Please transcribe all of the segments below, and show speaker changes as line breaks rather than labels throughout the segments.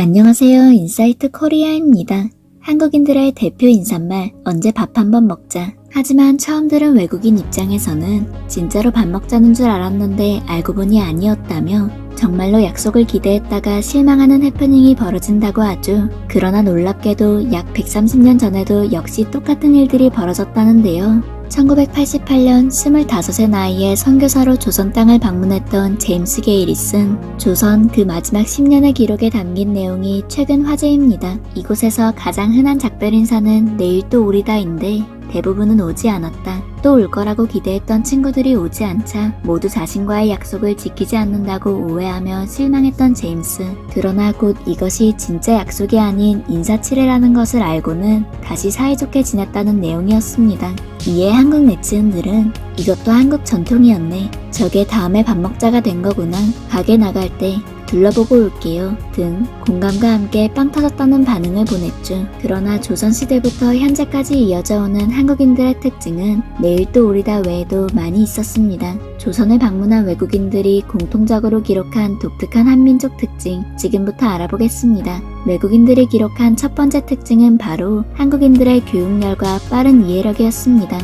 안녕하세요. 인사이트 코리아입니다. 한국인들의 대표 인사말 언제 밥 한번 먹자. 하지만 처음 들은 외국인 입장에서는 진짜로 밥 먹자는 줄 알았는데 알고 보니 아니었다며 정말로 약속을 기대했다가 실망하는 해프닝이 벌어진다고 하죠. 그러나 놀랍게도 약 130년 전에도 역시 똑같은 일들이 벌어졌다는데요. 1988년 25의 나이에 선교사로 조선 땅을 방문했던 제임스 게일이 쓴 조선 그 마지막 10년의 기록에 담긴 내용이 최근 화제입니다. 이곳에서 가장 흔한 작별 인사는 내일 또 오리다인데 대부분은 오지 않았다. 또 올 거라고 기대했던 친구들이 오지 않자 모두 자신과의 약속을 지키지 않는다고 오해하며 실망했던 제임스. 그러나 곧 이것이 진짜 약속이 아닌 인사치레라는 것을 알고는 다시 사이좋게 지냈다는 내용이었습니다. 이에 한국 네티즌들은 이것도 한국 전통이었네. 저게 다음에 밥 먹자가 된 거구나. 가게 나갈 때 둘러보고 올게요 등 공감과 함께 빵 터졌다는 반응을 보냈죠. 그러나 조선시대부터 현재까지 이어져 오는 한국인들의 특징은 내일 또 오리다 외에도 많이 있었습니다. 조선을 방문한 외국인들이 공통적으로 기록한 독특한 한민족 특징, 지금부터 알아보겠습니다. 외국인들이 기록한 첫 번째 특징은 바로 한국인들의 교육열과 빠른 이해력이었습니다.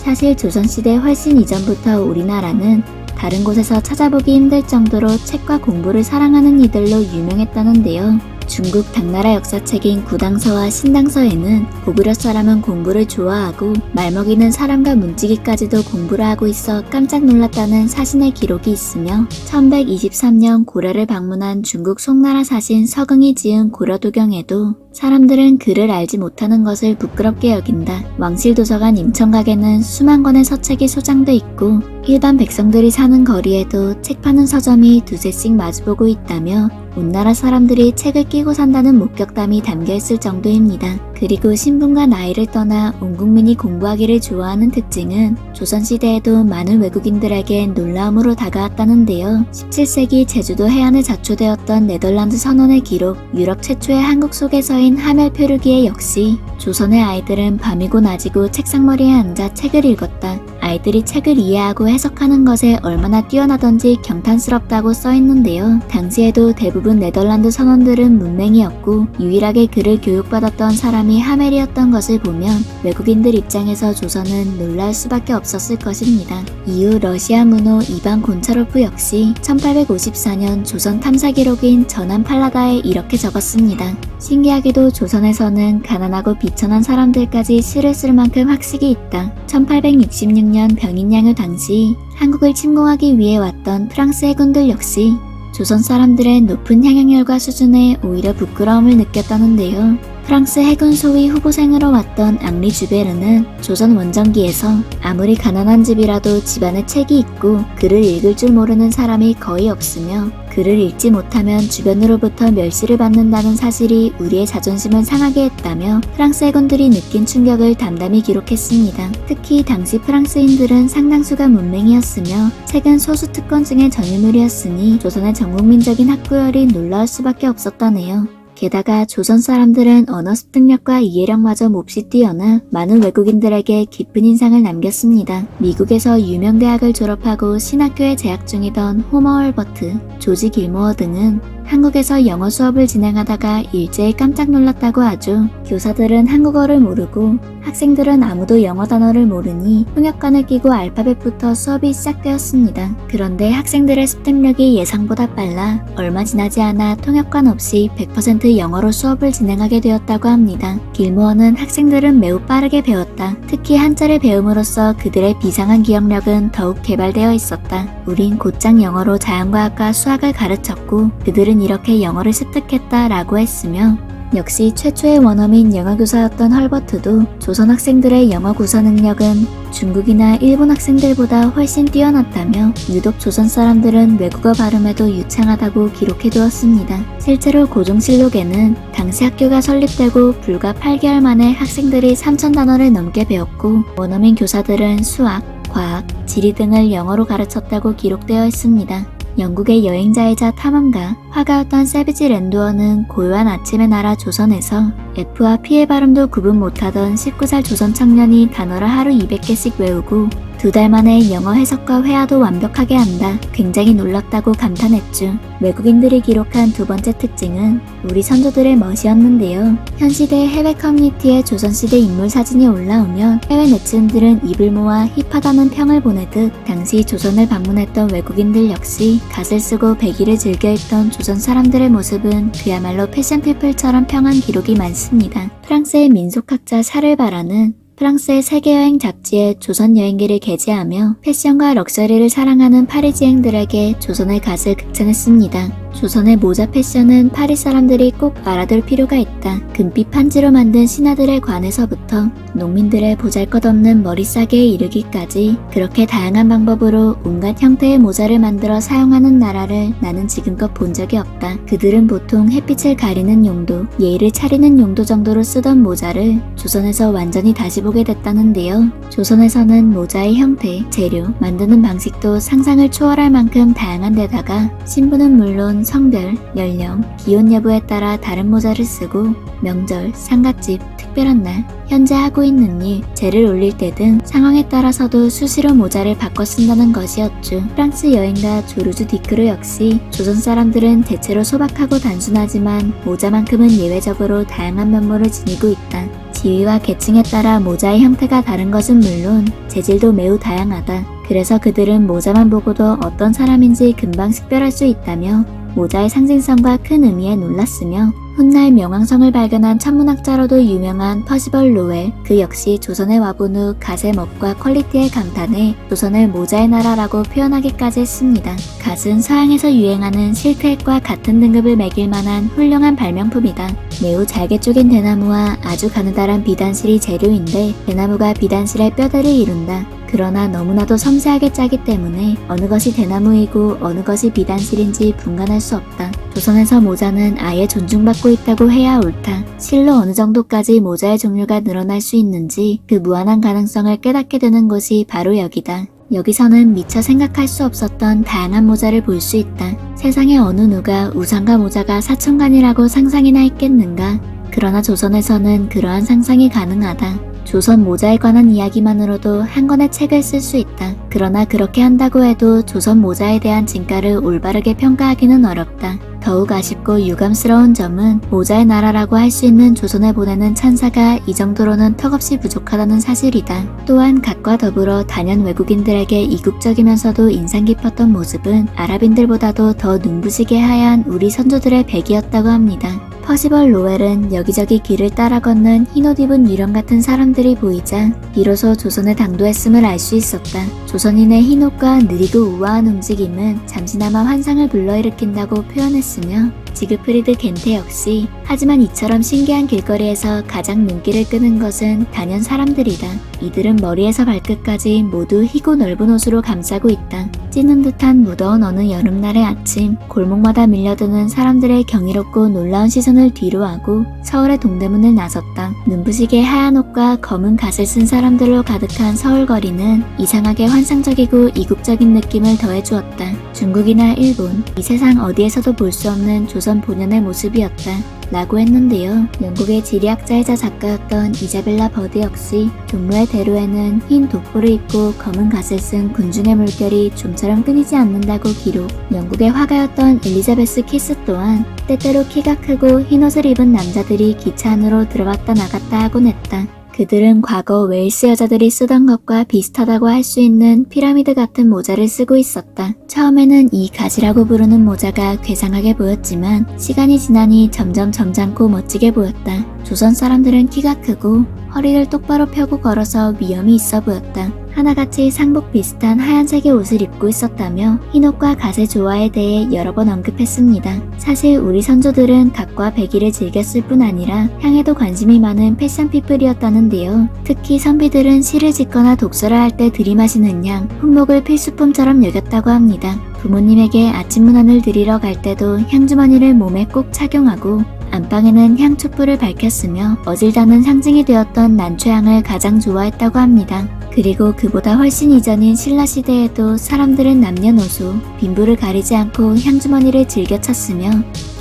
사실 조선시대 훨씬 이전부터 우리나라는 다른 곳에서 찾아보기 힘들 정도로 책과 공부를 사랑하는 이들로 유명했다는데요. 중국 당나라 역사책인 구당서와 신당서에는 고구려 사람은 공부를 좋아하고 말먹이는 사람과 문지기까지도 공부를 하고 있어 깜짝 놀랐다는 사신의 기록이 있으며 1123년 고려를 방문한 중국 송나라 사신 서경이 지은 고려도경에도 사람들은 글을 알지 못하는 것을 부끄럽게 여긴다. 왕실도서관 임청각에는 수만 권의 서책이 소장돼 있고 일반 백성들이 사는 거리에도 책 파는 서점이 두세씩 마주보고 있다며 온 나라 사람들이 책을 끼고 산다는 목격담이 담겨있을 정도입니다. 그리고 신분과 나이를 떠나 온 국민이 공부하기를 좋아하는 특징은 조선시대에도 많은 외국인들에게 놀라움으로 다가왔다는데요. 17세기 제주도 해안에 자초되었던 네덜란드 선원의 기록, 유럽 최초의 한국 소개서인 하멜 표류기에 역시 조선의 아이들은 밤이고 낮이고 책상머리에 앉아 책을 읽었다. 아이들이 책을 이해하고 해석하는 것에 얼마나 뛰어나던지 경탄스럽다고 써있는데요. 당시에도 대부분 네덜란드 선원들은 문맹이었고 유일하게 글을 교육받았던 사람이 하멜이었던 것을 보면 외국인들 입장에서 조선은 놀랄 수밖에 없었을 것입니다. 이후 러시아 문호 이반 곤차로프 역시 1854년 조선 탐사 기록인 전함 팔라다에 이렇게 적었습니다. 신기하게도 조선에서는 가난하고 비천한 사람들까지 시를 쓸 만큼 학식이 있다. 1866년 병인양요 당시 한국을 침공하기 위해 왔던 프랑스 해군들 역시 조선 사람들의 높은 향양열과 수준에 오히려 부끄러움을 느꼈다는데요. 프랑스 해군 소위 후보생으로 왔던 앙리 주베르는 조선 원정기에서 아무리 가난한 집이라도 집안에 책이 있고 글을 읽을 줄 모르는 사람이 거의 없으며 글을 읽지 못하면 주변으로부터 멸시를 받는다는 사실이 우리의 자존심을 상하게 했다며 프랑스 해군들이 느낀 충격을 담담히 기록했습니다. 특히 당시 프랑스인들은 상당수가 문맹이었으며 책은 소수 특권층의 전유물이었으니 조선의 전국민적인 학구열이 놀라울 수밖에 없었다네요. 게다가 조선 사람들은 언어 습득력과 이해력마저 몹시 뛰어나 많은 외국인들에게 깊은 인상을 남겼습니다. 미국에서 유명 대학을 졸업하고 신학교에 재학 중이던 호머 헐버트, 조지 길모어 등은 한국에서 영어 수업을 진행하다가 일제히 깜짝 놀랐다고 하죠. 교사들은 한국어를 모르고 학생들은 아무도 영어 단어를 모르니 통역관을 끼고 알파벳부터 수업이 시작되었습니다. 그런데 학생들의 습득력이 예상보다 빨라 얼마 지나지 않아 통역관 없이 100% 영어로 수업을 진행하게 되었다고 합니다. 길모어는 학생들은 매우 빠르게 배웠다. 특히 한자를 배움으로써 그들의 비상한 기억력은 더욱 개발되어 있었다. 우린 곧장 영어로 자연과학과 수학을 가르쳤고 그들은 이렇게 영어를 습득했다 라고 했으며 역시 최초의 원어민 영어교사였던 헐버트도 조선 학생들의 영어 구사 능력은 중국이나 일본 학생들보다 훨씬 뛰어났다며 유독 조선 사람들은 외국어 발음에도 유창하다고 기록해두었습니다. 실제로 고종실록에는 당시 학교가 설립되고 불과 8개월 만에 학생들이 3,000단어를 넘게 배웠고 원어민 교사들은 수학, 과학, 지리 등을 영어로 가르쳤다고 기록되어 있습니다. 영국의 여행자이자 탐험가, 화가였던 세비지 랜도어는 고요한 아침의 나라 조선에서 F와 P의 발음도 구분 못하던 19살 조선 청년이 단어를 하루 200개씩 외우고 2달 만에 영어 해석과 회화도 완벽하게 한다. 굉장히 놀랍다고 감탄했죠. 외국인들이 기록한 두 번째 특징은 우리 선조들의 멋이었는데요. 현 시대 해외 커뮤니티에 조선시대 인물 사진이 올라오면 해외 네티즌들은 입을 모아 힙하다는 평을 보내듯 당시 조선을 방문했던 외국인들 역시 갓을 쓰고 배기를 즐겨 입던 조선 사람들의 모습은 그야말로 패션 피플처럼 평한 기록이 많습니다. 프랑스의 민속학자 샤를바라는 프랑스의 세계여행 잡지에 조선 여행기를 게재하며 패션과 럭셔리를 사랑하는 파리지앵들에게 조선의 갓을 극찬했습니다. 조선의 모자 패션은 파리 사람들이 꼭 알아둘 필요가 있다. 금빛 판지로 만든 신하들의 관에서부터 농민들의 보잘것없는 머리 싸개에 이르기까지 그렇게 다양한 방법으로 온갖 형태의 모자를 만들어 사용하는 나라를 나는 지금껏 본 적이 없다. 그들은 보통 햇빛을 가리는 용도, 예의를 차리는 용도 정도로 쓰던 모자를 조선에서 완전히 다시 보게 됐다는데요. 조선에서는 모자의 형태, 재료, 만드는 방식도 상상을 초월할 만큼 다양한 데다가 신부는 물론 성별, 연령, 기혼 여부에 따라 다른 모자를 쓰고 명절, 상갓집, 특별한 날, 현재 하고 있는 일, 재를 올릴 때 등 상황에 따라서도 수시로 모자를 바꿔 쓴다는 것이었죠. 프랑스 여행가 조르주 디크로 역시 조선 사람들은 대체로 소박하고 단순하지만 모자만큼은 예외적으로 다양한 면모를 지니고 있다. 지위와 계층에 따라 모자의 형태가 다른 것은 물론 재질도 매우 다양하다. 그래서 그들은 모자만 보고도 어떤 사람인지 금방 식별할 수 있다며 모자의 상징성과 큰 의미에 놀랐으며 훗날 명왕성을 발견한 천문학자로도 유명한 퍼시벌 로웰, 그 역시 조선에 와본 후 갓의 멋과 퀄리티에 감탄해 조선을 모자의 나라라고 표현하기까지 했습니다. 갓은 서양에서 유행하는 실크햇과 같은 등급을 매길 만한 훌륭한 발명품이다. 매우 잘게 쪼갠 대나무와 아주 가느다란 비단실이 재료인데 대나무가 비단실의 뼈대를 이룬다. 그러나 너무나도 섬세하게 짜기 때문에 어느 것이 대나무이고 어느 것이 비단실인지 분간할 수 없다. 조선에서 모자는 아예 존중받고 있다고 해야 옳다. 실로 어느 정도까지 모자의 종류가 늘어날 수 있는지 그 무한한 가능성을 깨닫게 되는 곳이 바로 여기다. 여기서는 미처 생각할 수 없었던 다양한 모자를 볼 수 있다. 세상에 어느 누가 우산과 모자가 사천간이라고 상상이나 했겠는가? 그러나 조선에서는 그러한 상상이 가능하다. 조선 모자에 관한 이야기만으로도 한 권의 책을 쓸 수 있다. 그러나 그렇게 한다고 해도 조선 모자에 대한 진가를 올바르게 평가하기는 어렵다. 더욱 아쉽고 유감스러운 점은 모자의 나라라고 할 수 있는 조선에 보내는 찬사가 이 정도로는 턱없이 부족하다는 사실이다. 또한 갓과 더불어 단연 외국인들에게 이국적이면서도 인상 깊었던 모습은 아랍인들보다도 더 눈부시게 하얀 우리 선조들의 백이었다고 합니다. 퍼시벌 로웰은 여기저기 길을 따라 걷는 흰옷 입은 유령 같은 사람들이 보이자 비로소 조선에 당도했음을 알 수 있었다. 조선인의 흰옷과 느리고 우아한 움직임은 잠시나마 환상을 불러일으킨다고 표현했으며 지그프리드 겐테 역시 하지만 이처럼 신기한 길거리에서 가장 눈길을 끄는 것은 단연 사람들이다. 이들은 머리에서 발끝까지 모두 희고 넓은 옷으로 감싸고 있다. 찌는 듯한 무더운 어느 여름날의 아침, 골목마다 밀려드는 사람들의 경이롭고 놀라운 시선을 뒤로하고 서울의 동대문을 나섰다. 눈부시게 하얀 옷과 검은 갓을 쓴 사람들로 가득한 서울거리는 이상하게 환상적이고 이국적인 느낌을 더해주었다. 중국이나 일본, 이 세상 어디에서도 볼 수 없는 조선 본연의 모습이었다. 라고 했는데요. 영국의 지리학자이자 작가였던 이자벨라 버드 역시 종로의 대로에는 흰 독보를 입고 검은 갓을 쓴 군중의 물결이 좀처럼 끊이지 않는다고 기록. 영국의 화가였던 엘리자베스 키스 또한 때때로 키가 크고 흰옷을 입은 남자들이 기차 안으로 들어왔다 나갔다 하곤 했다. 그들은 과거 웨일스 여자들이 쓰던 것과 비슷하다고 할 수 있는 피라미드 같은 모자를 쓰고 있었다. 처음에는 이 갓이라고 부르는 모자가 괴상하게 보였지만 시간이 지나니 점점 점잖고 멋지게 보였다. 조선 사람들은 키가 크고 허리를 똑바로 펴고 걸어서 위엄이 있어 보였다. 하나같이 상복 비슷한 하얀색의 옷을 입고 있었다며 흰옷과 갓의 조화에 대해 여러 번 언급했습니다. 사실 우리 선조들은 갓과 배기를 즐겼을 뿐 아니라 향에도 관심이 많은 패션 피플이었다는데요. 특히 선비들은 시를 짓거나 독서를 할 때 들이마시는 향, 품목을 필수품처럼 여겼다고 합니다. 부모님에게 아침 문안을 드리러 갈 때도 향주머니를 몸에 꼭 착용하고 안방에는 향촛불을 밝혔으며 어질다는 상징이 되었던 난초향을 가장 좋아했다고 합니다. 그리고 그보다 훨씬 이전인 신라시대에도 사람들은 남녀노소, 빈부를 가리지 않고 향주머니를 즐겨 찾으며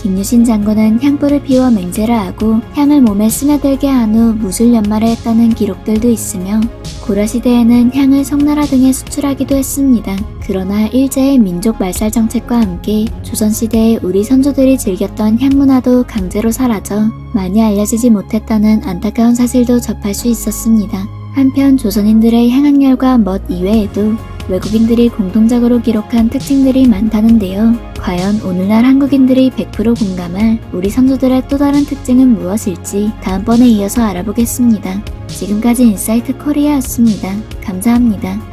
김유신 장군은 향불을 피워 맹세를 하고 향을 몸에 스며들게 한 후 무술 연말을 했다는 기록들도 있으며 고려시대에는 향을 송나라 등에 수출하기도 했습니다. 그러나 일제의 민족 말살 정책과 함께 조선시대에 우리 선조들이 즐겼던 향문화도 강제로 사라져 많이 알려지지 못했다는 안타까운 사실도 접할 수 있었습니다. 한편 조선인들의 향학열과 멋 이외에도 외국인들이 공통적으로 기록한 특징들이 많다는데요. 과연 오늘날 한국인들이 100% 공감할 우리 선조들의 또 다른 특징은 무엇일지 다음번에 이어서 알아보겠습니다. 지금까지 인사이트 코리아였습니다. 감사합니다.